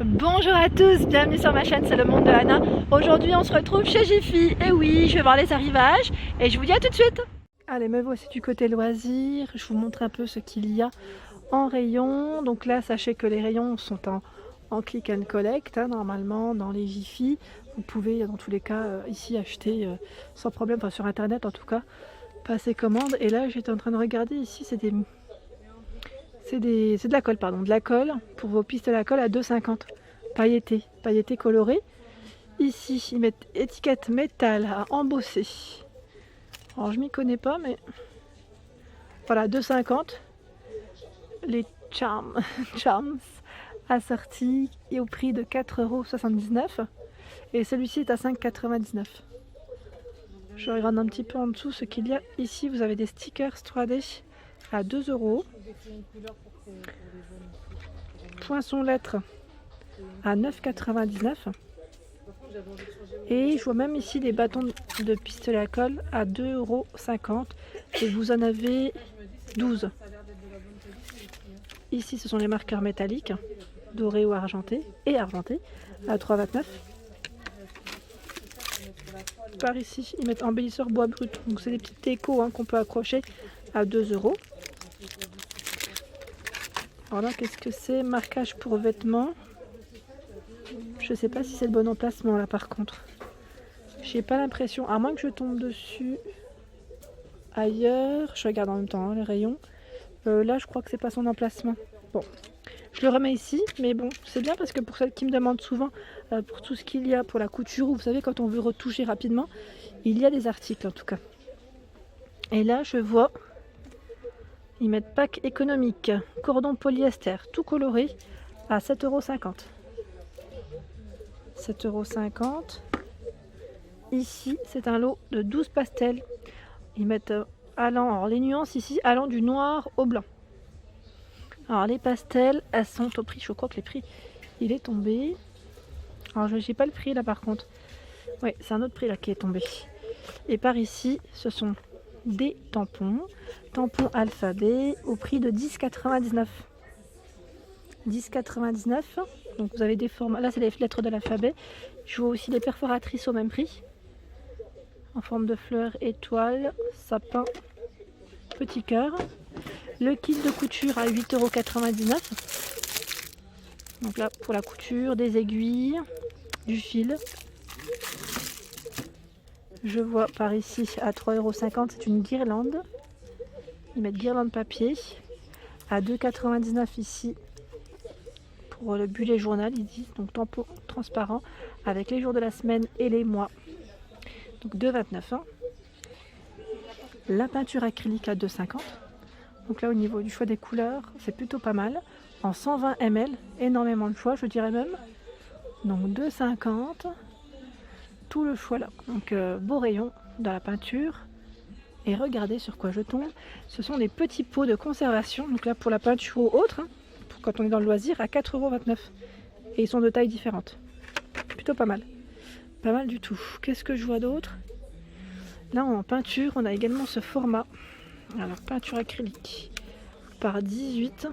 Bonjour à tous, bienvenue sur ma chaîne, c'est le monde de Anna. Aujourd'hui on se retrouve chez Jiffy. Et oui, je vais voir les arrivages et je vous dis à tout de suite. Allez, me voici du côté loisirs. Je vous montre un peu ce qu'il y a en rayon. Donc là, sachez que les rayons sont en click and collect, hein, normalement dans les Jiffy. Vous pouvez dans tous les cas ici acheter sans problème, enfin sur internet en tout cas, passer commande. Et là j'étais en train de regarder ici, c'est de la colle, pardon, de la colle pour vos pistes à la colle à 2,50. Pailleté coloré. Ici, ils mettent étiquette métal à embosser. Alors, je m'y connais pas, mais voilà, 2,50. Les charms assortis et au prix de 4,79 €. Et celui-ci est à 5,99 €. Je regarde un petit peu en dessous ce qu'il y a. Ici, vous avez des stickers 3D à 2 €. Poinçon lettres à 9,99 €. Et je vois même ici des bâtons de pistolet à colle à 2,50 €. Et vous en avez 12. Ici, ce sont les marqueurs métalliques, dorés ou argentés, et argentés, à 3,29 €. Par ici, ils mettent embellisseur bois brut. Donc c'est des petites décos qu'on peut accrocher à 2 €. Alors là, qu'est-ce que c'est? Marquage pour vêtements. Je sais pas si c'est le bon emplacement là par contre. J'ai pas l'impression, à moins que je tombe dessus ailleurs. Je regarde en même temps les rayons. Là, je crois que c'est pas son emplacement. Bon, je le remets ici, mais bon, c'est bien parce que pour celles qui me demandent souvent pour tout ce qu'il y a pour la couture, ou vous savez, quand on veut retoucher rapidement, il y a des articles en tout cas. Et là, je vois, ils mettent pack économique, cordon polyester, tout coloré à 7,50 €. 7,50 €. Ici, c'est un lot de 12 pastels. Ils mettent allant, alors les nuances ici, allant du noir au blanc. Alors les pastels, elles sont au prix, je crois que le prix, il est tombé. Alors je n'ai pas le prix là par contre. Oui, c'est un autre prix là qui est tombé. Et par ici, ce sont des tampons. Tampons alphabet au prix de 10,99 €. 10,99 €. Donc vous avez des formats, là c'est les lettres de l'alphabet. Je vois aussi les perforatrices au même prix. En forme de fleurs, étoiles, sapin, petit cœur. Le kit de couture à 8,99 €. Donc là pour la couture, des aiguilles, du fil. Je vois par ici à 3,50 €, c'est une guirlande. Ils mettent guirlande papier à 2,99 € ici. Pour le bullet journal, ils disent, donc tampon transparent avec les jours de la semaine et les mois. Donc 2,29 €. La peinture acrylique à 2,50 €. Donc là au niveau du choix des couleurs, c'est plutôt pas mal. En 120 ml, énormément de choix, je dirais même. Donc 2,50 €. Tout le choix là. Donc beau rayon dans la peinture. Et regardez sur quoi je tombe. Ce sont des petits pots de conservation. Donc là pour la peinture ou autre, pour quand on est dans le loisir, à 4,29 €. Et ils sont de tailles différentes. Plutôt pas mal. Pas mal du tout. Qu'est-ce que je vois d'autre? Là en peinture, on a également ce format. Alors peinture acrylique par 18,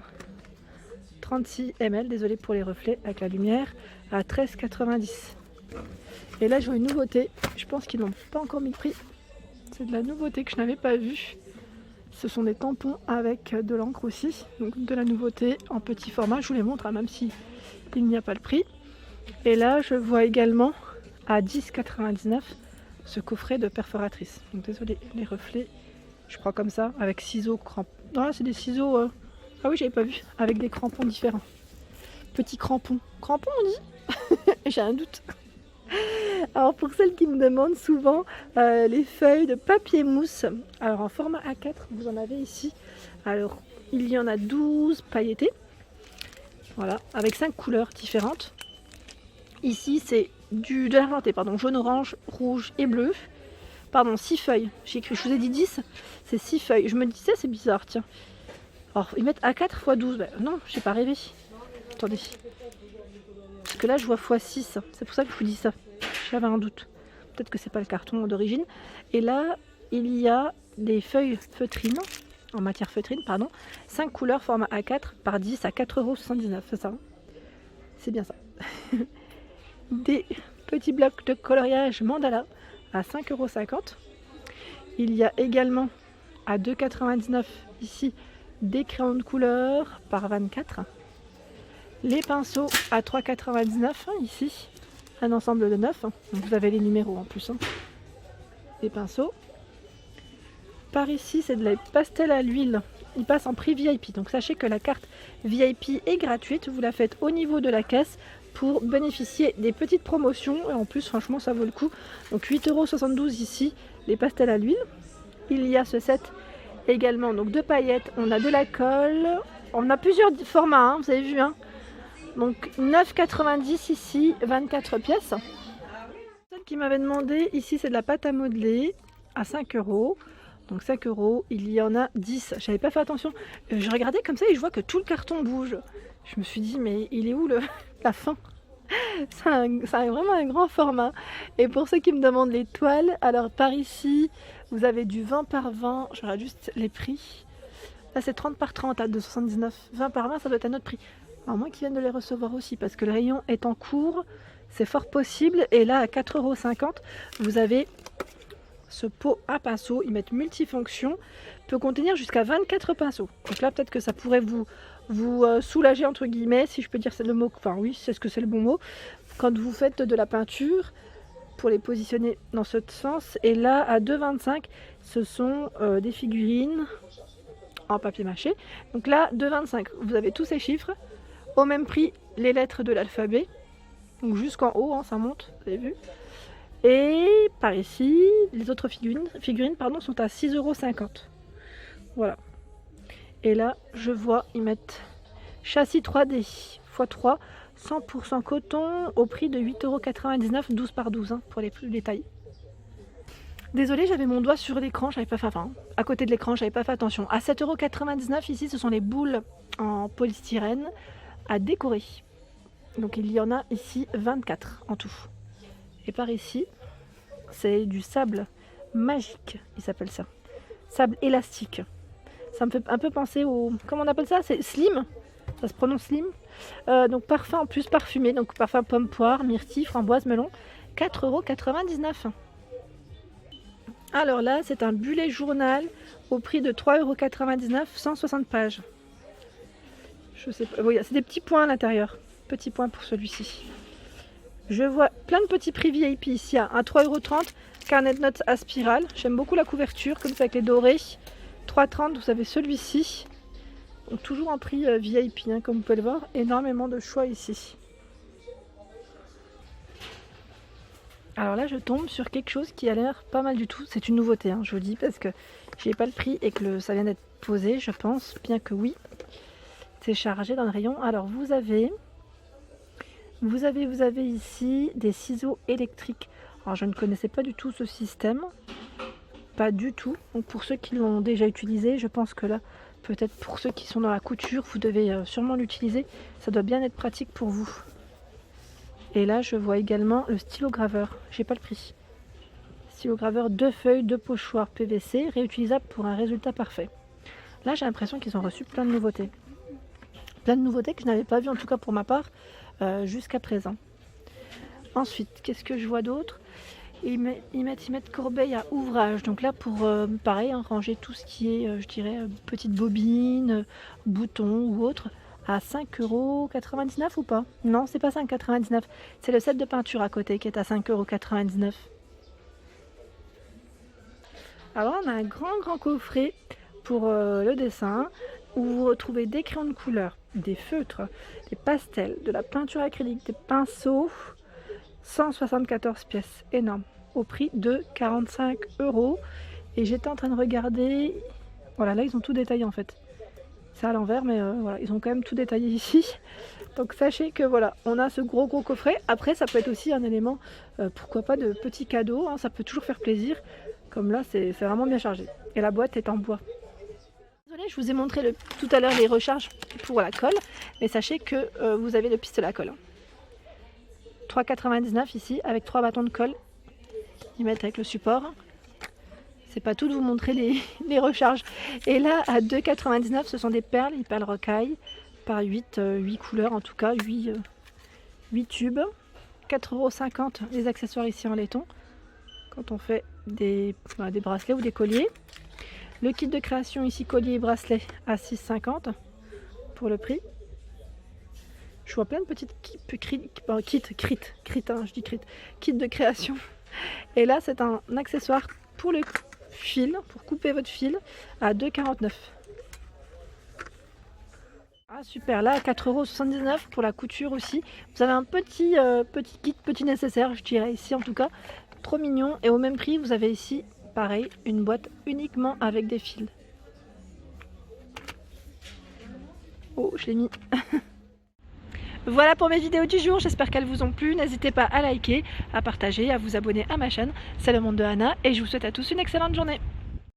36 ml, désolé pour les reflets avec la lumière, à 13,90 €. Et là je vois une nouveauté, je pense qu'ils n'ont pas encore mis le prix. C'est de la nouveauté que je n'avais pas vue. Ce sont des tampons avec de l'encre aussi, donc de la nouveauté en petit format. Je vous les montre, même si il n'y a pas le prix. Et là je vois également à 10,99 € ce coffret de perforatrice. Donc désolé les reflets, je prends comme ça avec ciseaux, crampons. Non là c'est des ciseaux, ah oui j'avais pas vu, avec des crampons différents. Petits crampons. Crampons on dit? J'ai un doute. Alors pour celles qui me demandent souvent les feuilles de papier mousse, alors en format A4, vous en avez ici. Alors il y en a 12 pailletées, voilà, avec 5 couleurs différentes. Ici c'est de l'argenté, pardon, jaune, orange, rouge et bleu. Pardon, 6 feuilles, j'ai écrit, je vous ai dit 10, c'est 6 feuilles. Je me disais c'est bizarre, tiens. Alors ils mettent A4 x 12, ben, non, j'ai pas rêvé. Attendez. Parce que là je vois x6, c'est pour ça que je vous dis ça. J'avais un doute. Peut-être que c'est pas le carton d'origine. Et là, il y a des feuilles feutrines, en matière feutrine, pardon. 5 couleurs, format A4 par 10 à 4,79 €, c'est ça? c'est bien ça. Des petits blocs de coloriage mandala à 5,50 €. Il y a également à 2,99 € ici des crayons de couleur par 24. Les pinceaux à 3,99 € ici, un ensemble de 9. Vous avez les numéros en plus. Les pinceaux. Par ici, c'est de la pastel à l'huile. Il passe en prix VIP. Donc sachez que la carte VIP est gratuite. Vous la faites au niveau de la caisse pour bénéficier des petites promotions. Et en plus, franchement, ça vaut le coup. Donc 8,72 € ici, les pastels à l'huile. Il y a ce set également donc de paillettes. On a de la colle. On a plusieurs formats, vous avez vu. Donc 9,90 € ici, 24 pièces. Celle qui m'avait demandé, ici c'est de la pâte à modeler à 5 €. Donc 5 €, il y en a 10. J'avais pas fait attention. Je regardais comme ça et je vois que tout le carton bouge. Je me suis dit, mais il est où la fin? C'est vraiment un grand format. Et pour ceux qui me demandent les toiles, alors par ici, vous avez du 20 par 20. Je regarde juste les prix. Là, c'est 30 par 30 à 2,79 €. 20 par 20, ça doit être un autre prix. À moins qu'ils viennent de les recevoir aussi, parce que le rayon est en cours. C'est fort possible. Et là, à 4,50 €, vous avez ce pot à pinceau. Ils mettent multifonction. Peut contenir jusqu'à 24 pinceaux. Donc là, peut-être que ça pourrait vous soulager, entre guillemets, si je peux dire c'est le mot. Enfin oui, c'est ce que c'est le bon mot. Quand vous faites de la peinture, pour les positionner dans ce sens. Et là, à 2,25 €, ce sont des figurines en papier mâché. Donc là, 2,25 €. Vous avez tous ces chiffres. Au même prix, les lettres de l'alphabet. Donc jusqu'en haut, ça monte, vous avez vu. Et par ici, les autres figurines sont à 6,50 €. Voilà. Et là, je vois, ils mettent châssis 3D x3, 100% coton, au prix de 8,99 €, 12 par 12 pour les plus détaillés. Désolée, j'avais mon doigt sur l'écran, j'avais pas fait, à côté de l'écran, j'avais pas fait attention. À 7,99 € ici, ce sont les boules en polystyrène à décorer. Donc il y en a ici 24 en tout. Et par ici, c'est du sable magique, il s'appelle ça. Sable élastique. Ça me fait un peu penser au... Comment on appelle ça? C'est slim. Ça se prononce slim. Donc parfum en plus parfumé. Donc parfum pomme poire, myrtille, framboise, melon. 4,99 €. Alors là, c'est un bullet journal au prix de 3,99 €, 160 pages. Je sais pas. Oui, c'est des petits points à l'intérieur. Petits points pour celui-ci. Je vois plein de petits prix VIP ici. À 3,30 €, carnet de notes à spirale. J'aime beaucoup la couverture, comme ça avec les dorés. 3,30 €, vous avez celui-ci. Donc toujours en prix VIP, comme vous pouvez le voir. Énormément de choix ici. Alors là, je tombe sur quelque chose qui a l'air pas mal du tout. C'est une nouveauté, je vous dis, parce que j'ai pas le prix et que ça vient d'être posé, je pense, bien que oui. C'est chargé dans le rayon. Alors vous avez ici des ciseaux électriques. Alors je ne connaissais pas du tout ce système. Pas du tout. Donc pour ceux qui l'ont déjà utilisé, je pense que là, peut-être pour ceux qui sont dans la couture, vous devez sûrement l'utiliser. Ça doit bien être pratique pour vous. Et là, je vois également le stylo graveur. J'ai pas le prix. Stylo graveur 2 feuilles, 2 pochoirs PVC, réutilisable pour un résultat parfait. Là, j'ai l'impression qu'ils ont reçu plein de nouveautés. Plein de nouveautés que je n'avais pas vues, en tout cas pour ma part, jusqu'à présent. Ensuite, qu'est-ce que je vois d'autre? Ils mettent corbeille à ouvrage. Donc là, pour pareil, ranger tout ce qui est, je dirais, petite bobine, boutons ou autre, à 5,99 € ou pas? Non, c'est pas 5,99 €. C'est le set de peinture à côté qui est à 5,99 €. Alors on a un grand coffret pour le dessin où vous retrouvez des crayons de couleur, des feutres, des pastels, de la peinture acrylique, des pinceaux. 174 pièces, énorme, au prix de 45 €. Et j'étais en train de regarder, voilà, là ils ont tout détaillé en fait. C'est à l'envers, mais voilà, ils ont quand même tout détaillé ici. Donc sachez que voilà, on a ce gros coffret. Après, ça peut être aussi un élément, pourquoi pas, de petits cadeaux, ça peut toujours faire plaisir. Comme là, c'est vraiment bien chargé. Et la boîte est en bois. Désolée, je vous ai montré tout à l'heure les recharges pour la colle, mais sachez que vous avez le pistolet à colle. 3,99 € ici, avec 3 bâtons de colle. Ils mettent avec le support. C'est pas tout de vous montrer les recharges. Et là, à 2,99 €, ce sont des perles, les perles rocailles, par 8 couleurs, en tout cas, 8 8 tubes, 4,50 € les accessoires ici en laiton, quand on fait des bracelets ou des colliers. Le kit de création ici, collier et bracelet, à 6,50 € pour le prix. Je vois plein de petites kits de création. Et là, c'est un accessoire pour le fil, pour couper votre fil, à 2,49 €. Ah super, là à 4,79 € pour la couture aussi. Vous avez un petit kit, petit nécessaire, je dirais ici en tout cas. Trop mignon. Et au même prix, vous avez ici, pareil, une boîte uniquement avec des fils. Oh, je l'ai mis. Voilà pour mes vidéos du jour, j'espère qu'elles vous ont plu. N'hésitez pas à liker, à partager, à vous abonner à ma chaîne. C'est le monde de Anna et je vous souhaite à tous une excellente journée.